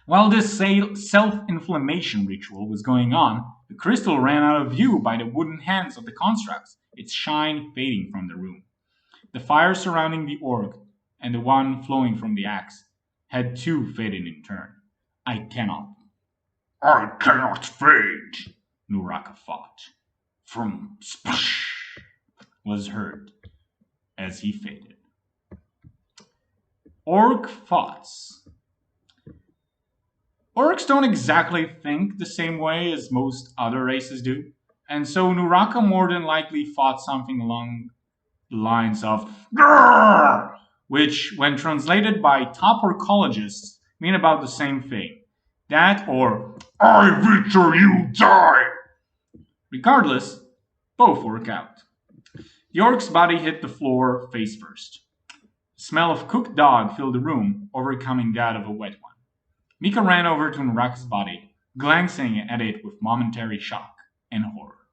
While this self-inflammation ritual was going on, the crystal ran out of view by the wooden hands of the constructs, its shine fading from the room. The fire surrounding the orc and the one flowing from the axe had too faded in turn. I cannot. I cannot fade, Nuraka fought. From splash was heard as he faded. Orc thoughts. Orcs don't exactly think the same way as most other races do, and so Nuraka more than likely thought something along the lines of "Grrr!" which, when translated by top orcologists, mean about the same thing. That or I Victor, you die! Regardless, both work out. The orc's body hit the floor face first. The smell of cooked dog filled the room, overcoming that of a wet one. Mika ran over to Nuraka's body, glancing at it with momentary shock and horror.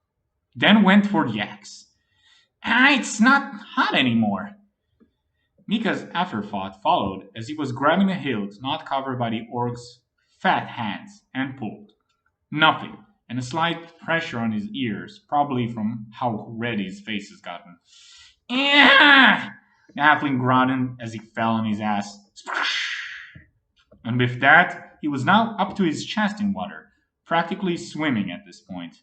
Then went for the axe. It's not hot anymore. Mika's afterthought followed as he was grabbing a hilt not covered by the orc's fat hands and pulled. Nothing, and a slight pressure on his ears, probably from how red his face has gotten. Yeah! The halfling grunted as he fell on his ass. Splash! And with that, he was now up to his chest in water, practically swimming at this point.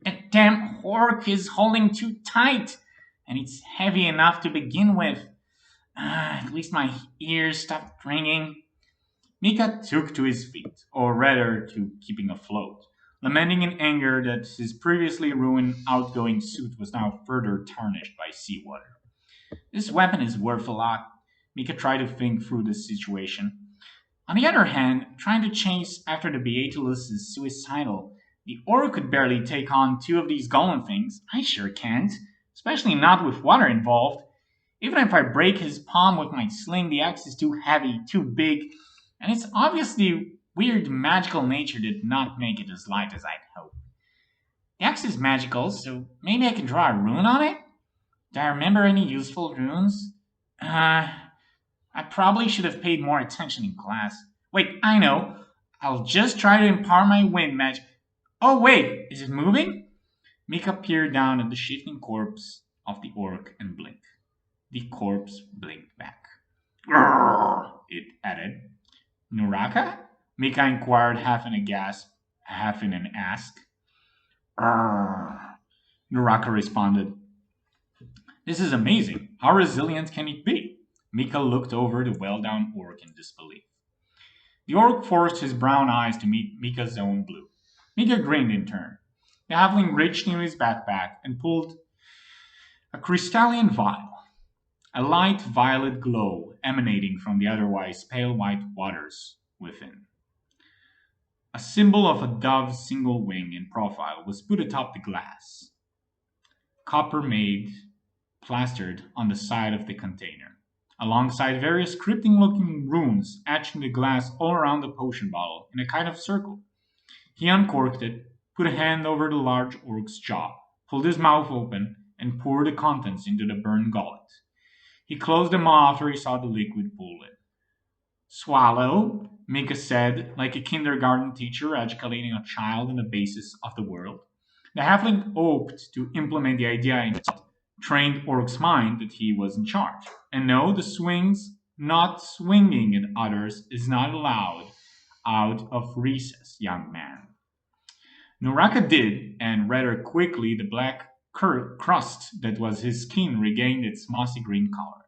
That damn orc is holding too tight, and it's heavy enough to begin with. At least my ears stopped ringing. Mika took to his feet, or rather to keeping afloat, lamenting in anger that his previously ruined outgoing suit was now further tarnished by seawater. This weapon is worth a lot. Mika tried to think through the situation. On the other hand, trying to chase after the Baetylus is suicidal. The orc could barely take on two of these golem things. I sure can't, especially not with water involved. Even if I break his palm with my sling, the axe is too heavy, too big, and its obviously weird magical nature did not make it as light as I'd hoped. The axe is magical, so maybe I can draw a rune on it? Do I remember any useful runes? I probably should have paid more attention in class. Wait, I know. I'll just try to impart my wind magic. Oh wait, is it moving? Mika peered down at the shifting corpse of the orc and blinked. The corpse blinked back. Grrr, it added. Nuraka? Mika inquired, half in a gasp, half in an ask. Grrr. Nuraka responded. This is amazing. How resilient can it be? Mika looked over the well-down orc in disbelief. The orc forced his brown eyes to meet Mika's own blue. Mika grinned in turn. The halfling reached into his backpack and pulled a crystalline vial. A light violet glow emanating from the otherwise pale white waters within. A symbol of a dove's single wing in profile was put atop the glass. Copper made plastered on the side of the container, alongside various cryptic-looking runes etched in the glass all around the potion bottle in a kind of circle. He uncorked it, put a hand over the large orc's jaw, pulled his mouth open, and poured the contents into the burned gullet. He closed them after he saw the liquid pool in. Swallow, Mika said, like a kindergarten teacher educating a child in the basis of the world. The halfling hoped to implement the idea in his trained orc's mind that he was in charge. And no, the swings not swinging at others is not allowed out of recess, young man. Nuraka did, and rather quickly the black crust that was his skin regained its mossy green color.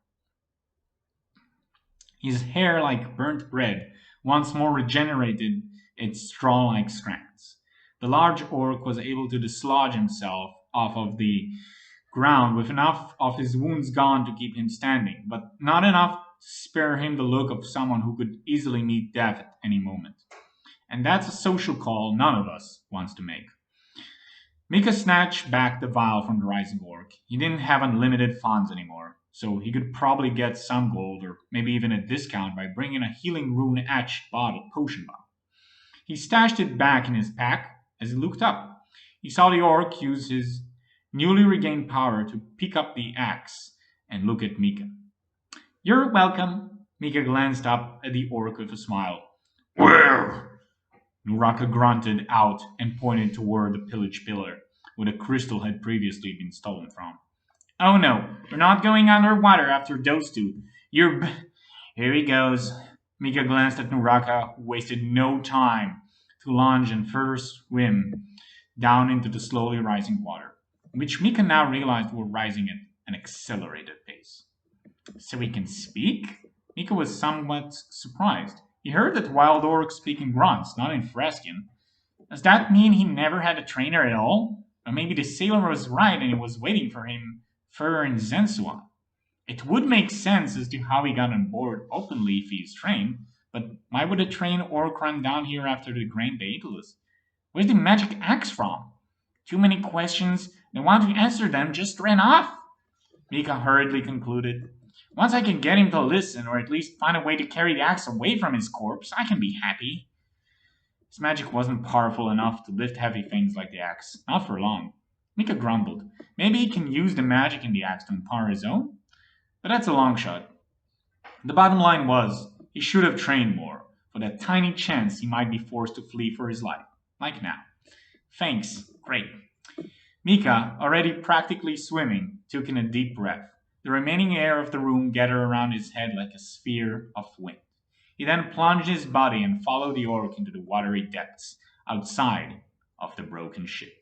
His hair, like burnt bread, once more regenerated its straw-like strands. The large orc was able to dislodge himself off of the ground with enough of his wounds gone to keep him standing, but not enough to spare him the look of someone who could easily meet death at any moment. And that's a social call none of us wants to make. Mika snatched back the vial from the rising orc. He didn't have unlimited funds anymore, so he could probably get some gold or maybe even a discount by bringing a healing rune-etched potion bottle. He stashed it back in his pack as he looked up. He saw the orc use his newly regained power to pick up the axe and look at Mika. You're welcome. Mika glanced up at the orc with a smile. Where? Nuraka grunted out and pointed toward the pillaged pillar, where the crystal had previously been stolen from. Oh no, we're not going underwater after those two. Here he goes. Mika glanced at Nuraka, who wasted no time to lunge and further swim down into the slowly rising water, which Mika now realized were rising at an accelerated pace. So he can speak? Mika was somewhat surprised. He heard that wild orcs speak in grunts, not in Frascan. Does that mean he never had a trainer at all? Or maybe the sailor was right and he was waiting for him further in Zensuon? It would make sense as to how he got on board openly if he's trained, but why would a trained orc run down here after the Grand Baetylus? Where's the magic axe from? Too many questions. The one to answer them just ran off, Mika hurriedly concluded. Once I can get him to listen, or at least find a way to carry the axe away from his corpse, I can be happy. His magic wasn't powerful enough to lift heavy things like the axe, not for long. Mika grumbled. Maybe he can use the magic in the axe to empower his own? But that's a long shot. The bottom line was, he should have trained more, for that tiny chance he might be forced to flee for his life, like now. Thanks, great. Mika, already practically swimming, took in a deep breath. The remaining air of the room gathered around his head like a sphere of wind. He then plunged his body and followed the orc into the watery depths outside of the broken ship.